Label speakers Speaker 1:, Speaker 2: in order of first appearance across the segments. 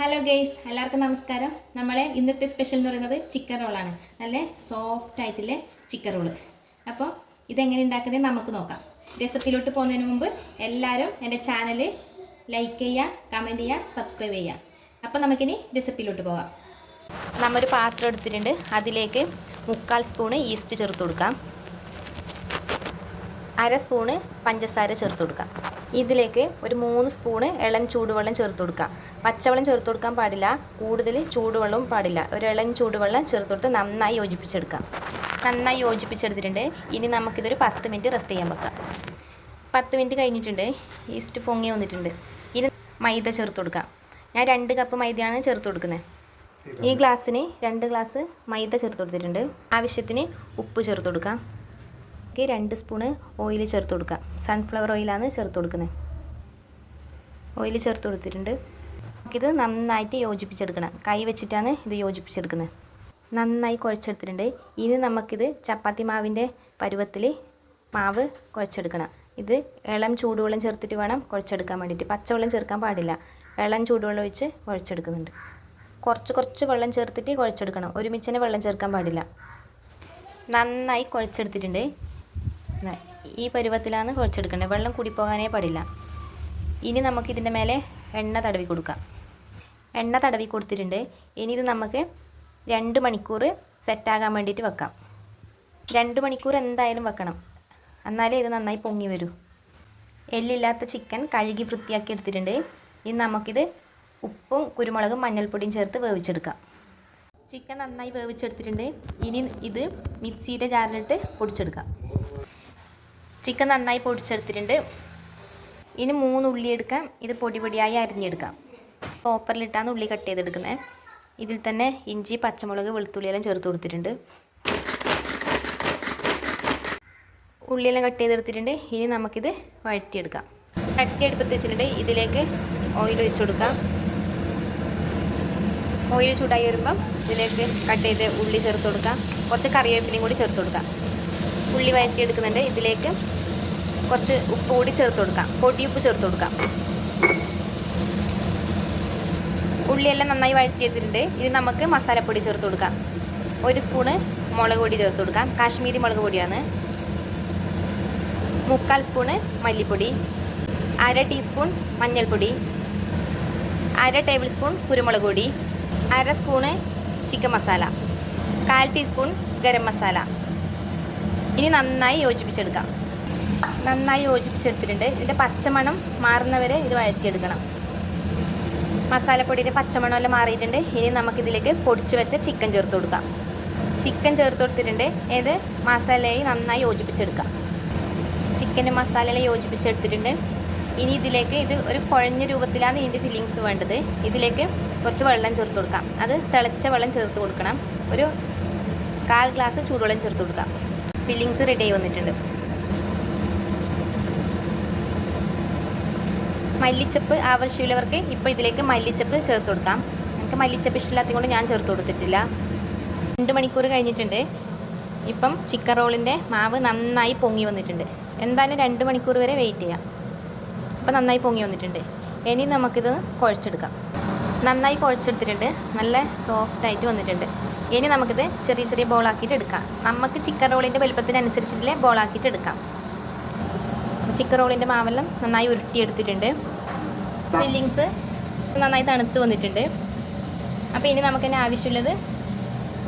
Speaker 1: Hello guys, എല്ലാവർക്കും നമസ്കാരം. നമ്മളെ ഇന്നത്തെ സ്പെഷ്യൽ എന്ന് പറയുന്നത് ചിക്കൻ റോളാണ്. നല്ല സോഫ്റ്റ് ആയിട്ടുള്ള ചിക്കൻ റോള്. അപ്പോൾ ഇതെങ്ങനെ ഉണ്ടാക്കുന്നത് നമുക്ക് നോക്കാം. റെസിപ്പിയിലോട്ട് പോകുന്നതിന് മുമ്പ് എല്ലാവരും എൻ്റെ ചാനൽ ലൈക്ക് ചെയ്യുക, കമൻറ്റ് ചെയ്യുക, സബ്സ്ക്രൈബ് ചെയ്യുക. അപ്പോൾ നമുക്കിനി റെസിപ്പിയിലോട്ട് പോകാം. നമ്മൊരു പാത്രം എടുത്തിട്ടുണ്ട്. അതിലേക്ക് 3/4 സ്പൂണ് ഈസ്റ്റ് ചേർത്ത് കൊടുക്കാം. 1/2 സ്പൂണ് പഞ്ചസാര ചേർത്ത് കൊടുക്കാം. ഇതിലേക്ക് ഒരു 3 സ്പൂണ് ഇളം ചൂടുവെള്ളം ചേർത്ത് കൊടുക്കാം. പച്ചവെള്ളം ചേർത്ത് കൊടുക്കാൻ പാടില്ല, കൂടുതൽ ചൂടുവെള്ളവും പാടില്ല. ഒരു ഇളം ചൂടുവെള്ളം ചേർത്ത് കൊടുത്ത് നന്നായി യോജിപ്പിച്ചെടുക്കാം. നന്നായി യോജിപ്പിച്ചെടുത്തിട്ടുണ്ട്. ഇനി നമുക്കിതൊരു 10 മിനിറ്റ് റെസ്റ്റ് ചെയ്യാൻ വെക്കാം. 10 മിനിറ്റ് കഴിഞ്ഞിട്ടുണ്ട്. ഈസ്റ്റ് പൊങ്ങി വന്നിട്ടുണ്ട്. ഇനി മൈദ ചേർത്ത് കൊടുക്കാം. ഞാൻ 2 കപ്പ് മൈദയാണ് ചേർത്ത് കൊടുക്കുന്നത്. ഈ ഗ്ലാസ്സിന് 2 ഗ്ലാസ് മൈദ ചേർത്ത് കൊടുത്തിട്ടുണ്ട്. ആവശ്യത്തിന് ഉപ്പ് ചേർത്ത് കൊടുക്കാം. 2 സ്പൂണ് ഓയിൽ ചേർത്ത് കൊടുക്കാം. സൺഫ്ലവർ ഓയിലാണ് ചേർത്ത് കൊടുക്കുന്നത്. ഓയിൽ ചേർത്ത് കൊടുത്തിട്ടുണ്ട്. ഇത് നന്നായിട്ട് യോജിപ്പിച്ചെടുക്കണം. കൈ വെച്ചിട്ടാണ് ഇത് യോജിപ്പിച്ചെടുക്കുന്നത്. നന്നായി കുഴച്ചെടുത്തിട്ടുണ്ട്. ഇനി നമുക്കിത് ചപ്പാത്തി മാവിൻ്റെ പരുവത്തിൽ മാവ് കുഴച്ചെടുക്കണം. ഇത് ഇളം ചൂടുവെള്ളം ചേർത്തിട്ട് വേണം കുഴച്ചെടുക്കാൻ വേണ്ടിയിട്ട്. പച്ചവെള്ളം ചേർക്കാൻ പാടില്ല. ഇളം ചൂടുവെള്ളം ഒഴിച്ച് കുഴച്ചെടുക്കുന്നുണ്ട്. കുറച്ച് വെള്ളം ചേർത്തിട്ട് കുഴച്ചെടുക്കണം. ഒരുമിച്ച് വെള്ളം ചേർക്കാൻ പാടില്ല. നന്നായി കുഴച്ചെടുത്തിട്ടുണ്ട്. ഈ പരുവത്തിലാണ് കുഴച്ചെടുക്കേണ്ടത്. വെള്ളം കൂടിപ്പോകാനേ പാടില്ല. ഇനി നമുക്കിതിൻ്റെ മേലെ എണ്ണ തടവി കൊടുക്കാം. എണ്ണ തടവി കൊടുത്തിട്ടുണ്ട്. ഇനി ഇത് നമുക്ക് 2 മണിക്കൂർ സെറ്റാകാൻ വേണ്ടിയിട്ട് വെക്കാം. 2 മണിക്കൂർ എന്തായാലും വെക്കണം, എന്നാലേ ഇത് നന്നായി പൊങ്ങി വരൂ. എല്ലില്ലാത്ത ചിക്കൻ കഴുകി വൃത്തിയാക്കി എടുത്തിട്ടുണ്ട്. ഇനി നമുക്കിത് ഉപ്പും കുരുമുളകും മഞ്ഞൾപ്പൊടിയും ചേർത്ത് വേവിച്ചെടുക്കാം. ചിക്കൻ നന്നായി വേവിച്ചെടുത്തിട്ടുണ്ട്. ഇനി ഇത് മിക്സിയുടെ ജാറിലിട്ട് പൊടിച്ചെടുക്കാം. ചിക്കൻ നന്നായി പൊടിച്ചെടുത്തിട്ടുണ്ട്. ഇനി 3 ഉള്ളി എടുക്കാം. ഇത് പൊടിയായി അരിഞ്ഞെടുക്കാം. ചോപ്പറിലിട്ടാണ് ഉള്ളി കട്ട് ചെയ്തെടുക്കുന്നത്. ഇതിൽ തന്നെ ഇഞ്ചി, പച്ചമുളക്, വെളുത്തുള്ളിയെല്ലാം ചേർത്ത് കൊടുത്തിട്ടുണ്ട്. ഉള്ളിയെല്ലാം കട്ട് ചെയ്തെടുത്തിട്ടുണ്ട്. ഇനി നമുക്കിത് വഴറ്റിയെടുക്കാം. എടുപ്പത്ത് വെച്ചിട്ടുണ്ട്. ഇതിലേക്ക് ഓയിൽ ഒഴിച്ചു കൊടുക്കാം. ഓയിൽ ചൂടായി വരുമ്പം ഇതിലേക്ക് കട്ട് ചെയ്ത് ഉള്ളി ചേർത്ത് കൊടുക്കാം. കുറച്ച് കറിവേപ്പിലയും കൂടി ചേർത്ത് കൊടുക്കാം. ഉള്ളി വഴറ്റിയെടുക്കുന്നുണ്ട്. ഇതിലേക്ക് കുറച്ച് ഉപ്പ് കൂടി ചേർത്ത് കൊടുക്കാം. പൊടിയുപ്പ് ചേർത്ത് കൊടുക്കാം. ഉള്ളിയെല്ലാം നന്നായി വഴറ്റിയെടുത്തിട്ടുണ്ട്. ഇത് നമുക്ക് മസാലപ്പൊടി ചേർത്ത് കൊടുക്കാം. 1 സ്പൂണ് മുളക് പൊടി ചേർത്ത് കൊടുക്കാം. കാശ്മീരി മുളക് പൊടിയാണ്. 3/4 സ്പൂണ് മല്ലിപ്പൊടി, 1/2 ടീസ്പൂൺ മഞ്ഞൾപ്പൊടി, 1/2 ടേബിൾ സ്പൂൺ കുരുമുളക് പൊടി, 1/2 spoon chicken masala, 1/4 teaspoon garam masala. ഇനി നന്നായി യോജിപ്പിച്ചെടുക്കാം. നന്നായി യോജിപ്പിച്ചെടുത്തിട്ടുണ്ട്. ഇതിൻ്റെ പച്ചമണം മാറുന്നവരെ ഇത് വഴറ്റിയെടുക്കണം. മസാലപ്പൊടിയുടെ പച്ചമണമെല്ലാം മാറിയിട്ടുണ്ട്. ഇനി നമുക്കിതിലേക്ക് പൊടിച്ചു വെച്ച ചിക്കൻ ചേർത്ത് കൊടുക്കാം. ചിക്കൻ ചേർത്ത് കൊടുത്തിട്ടുണ്ട്. ഇത് മസാലയായി നന്നായി യോജിപ്പിച്ചെടുക്കാം. ചിക്കനും മസാലയെല്ലാം യോജിപ്പിച്ചെടുത്തിട്ടുണ്ട്. ഇനി ഇതിലേക്ക് ഇത് ഒരു കുഴഞ്ഞ രൂപത്തിലാണ് ഇതിൻ്റെ ഫില്ലിങ്സ് വേണ്ടത്. ഇതിലേക്ക് കുറച്ച് വെള്ളം ചേർത്ത് കൊടുക്കാം. അത് തിളച്ച വെള്ളം ചേർത്ത് കൊടുക്കണം. ഒരു 1/4 ഗ്ലാസ് ചൂടുവെള്ളം ചേർത്ത് കൊടുക്കാം. ഫില്ലിങ്സ് റെഡി ആയി വന്നിട്ടുണ്ട്. മല്ലിച്ചപ്പ് ആവശ്യമുള്ളവർക്ക് ഇപ്പോൾ ഇതിലേക്ക് മല്ലിച്ചപ്പ് ചേർത്ത് കൊടുക്കാം. എനിക്ക് മല്ലിച്ചപ്പ് ഇഷ്ടമില്ലാത്തത് കൊണ്ട് ഞാൻ ചേർത്ത് കൊടുത്തിട്ടില്ല. 2 മണിക്കൂർ കഴിഞ്ഞിട്ടുണ്ട്. ഇപ്പം ചിക്കൻ റോളിൻ്റെ മാവ് നന്നായി പൊങ്ങി വന്നിട്ടുണ്ട്. എന്തായാലും 2 മണിക്കൂർ വരെ വെയിറ്റ് ചെയ്യാം. ഇപ്പം നന്നായി പൊങ്ങി വന്നിട്ടുണ്ട്. ഇനി നമുക്കിത് കുഴച്ചെടുക്കാം. നന്നായി കുഴച്ചെടുത്തിട്ടുണ്ട്. നല്ല സോഫ്റ്റായിട്ട് വന്നിട്ടുണ്ട്. ഇനി നമുക്കിത് ചെറിയ ബോളാക്കിയിട്ട് എടുക്കാം. നമുക്ക് ചിക്കൻ റോളിൻ്റെ വലുപ്പത്തിനനുസരിച്ചിട്ടുള്ള ബോളാക്കിയിട്ട് എടുക്കാം. ചിക്കൻ റോളിൻ്റെ മാവെല്ലാം നന്നായി ഉരുട്ടിയെടുത്തിട്ടുണ്ട്. ഫില്ലിങ്സ് നന്നായി തണുത്ത് വന്നിട്ടുണ്ട്. അപ്പോൾ ഇനി നമുക്ക് തന്നെ ആവശ്യമുള്ളത്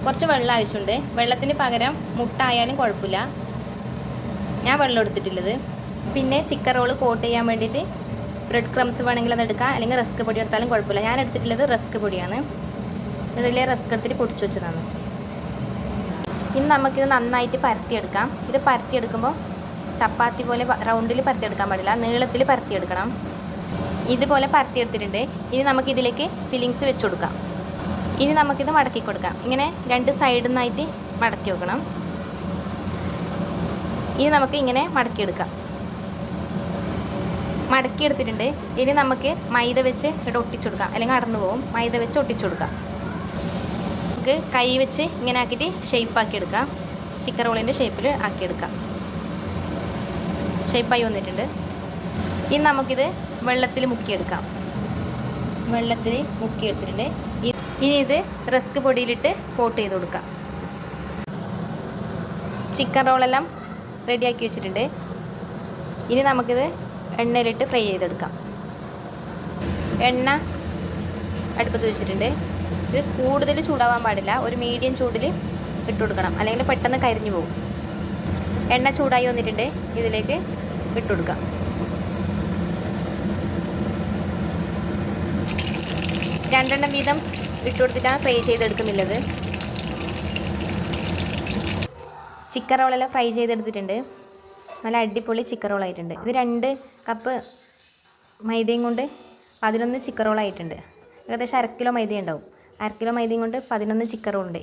Speaker 1: കുറച്ച് വെള്ളം ആവശ്യമുണ്ട്. വെള്ളത്തിന് പകരം മുട്ട ആയാലും കുഴപ്പമില്ല. ഞാൻ വെള്ളം എടുത്തിട്ടുള്ളത്. പിന്നെ ചിക്കൻ റോള് കോട്ട് ചെയ്യാൻ വേണ്ടിയിട്ട് ബ്രെഡ് ക്രംസ് വേണമെങ്കിൽ അത് എടുക്കാം, അല്ലെങ്കിൽ റസ്ക് പൊടി എടുത്താലും കുഴപ്പമില്ല. ഞാൻ എടുത്തിട്ടുള്ളത് റസ്ക് പൊടിയാണ്. ഇതിലെ റസ്ക് എടുത്തിട്ട് പൊടിച്ചു വെച്ചതാണ്. ഇനി നമുക്കിത് നന്നായിട്ട് പരത്തിയെടുക്കാം. ഇത് പരത്തിയെടുക്കുമ്പോൾ ചപ്പാത്തി പോലെ റൗണ്ടിൽ പരത്തിയെടുക്കാൻ പാടില്ല, നീളത്തിൽ പരത്തിയെടുക്കണം. ഇതുപോലെ പരത്തിയെടുത്തിട്ടുണ്ട്. ഇനി നമുക്കിതിലേക്ക് ഫില്ലിങ്സ് വെച്ച് കൊടുക്കാം. ഇനി നമുക്കിത് മടക്കി കൊടുക്കാം. ഇങ്ങനെ 2 സൈഡിൽ നിന്നായിട്ട് മടക്കി വെക്കണം. ഇനി നമുക്ക് ഇങ്ങനെ മടക്കിയെടുക്കാം. മടക്കിയെടുത്തിട്ടുണ്ട്. ഇനി നമുക്ക് മൈദ വെച്ച് ഇവിടെ ഒട്ടിച്ചു കൊടുക്കാം, അല്ലെങ്കിൽ അടന്നു പോകും. മൈദ വെച്ച് ഒട്ടിച്ചു കൊടുക്കാം. നമുക്ക് കൈ വെച്ച് ഇങ്ങനെ ആക്കിയിട്ട് ഷേപ്പാക്കി എടുക്കാം. ചിക്കൻ റോളിൻ്റെ ഷേപ്പിൽ ആക്കിയെടുക്കാം. ഷേപ്പായി വന്നിട്ടുണ്ട്. ഇനി നമുക്കിത് വെള്ളത്തിൽ മുക്കിയെടുക്കാം. വെള്ളത്തിൽ മുക്കിയെടുത്തിട്ടുണ്ട്. ഇനി ഇത് റസ്ക് പൊടിയിലിട്ട് കോട്ട് ചെയ്ത് കൊടുക്കാം. ചിക്കൻ റോളെല്ലാം റെഡിയാക്കി വെച്ചിട്ടുണ്ട്. ഇനി നമുക്കിത് എണ്ണയിലിട്ട് ഫ്രൈ ചെയ്തെടുക്കാം. എണ്ണ അടുപ്പത്ത് വെച്ചിട്ടുണ്ട്. ഇത് കൂടുതൽ ചൂടാവാൻ പാടില്ല, ഒരു മീഡിയം ചൂടിൽ ഇട്ട് കൊടുക്കണം, അല്ലെങ്കിൽ പെട്ടെന്ന് കരിഞ്ഞു പോകും. എണ്ണ ചൂടായി വന്നിട്ടുണ്ട്, ഇതിലേക്ക് ഇട്ട് കൊടുക്കാം. രണ്ടെണ്ണം വീതം ഇട്ട് കൊടുത്തിട്ടാണ് ഫ്രൈ ചെയ്തെടുക്കുന്നുള്ളത്. ചിക്കൻ റോളെല്ലാം ഫ്രൈ ചെയ്തെടുത്തിട്ടുണ്ട്. നല്ല അടിപൊളി ചിക്കൻ റോളായിട്ടുണ്ട്. ഇത് 2 കപ്പ് മൈദയും കൊണ്ട് 11 ചിക്കൻ റോളായിട്ടുണ്ട്. ഏകദേശം 1/2 കിലോ മൈദ ഉണ്ടാവും. 1/2 കിലോ മൈദയും കൊണ്ട് 11 ചിക്കൻ റോളുണ്ട്.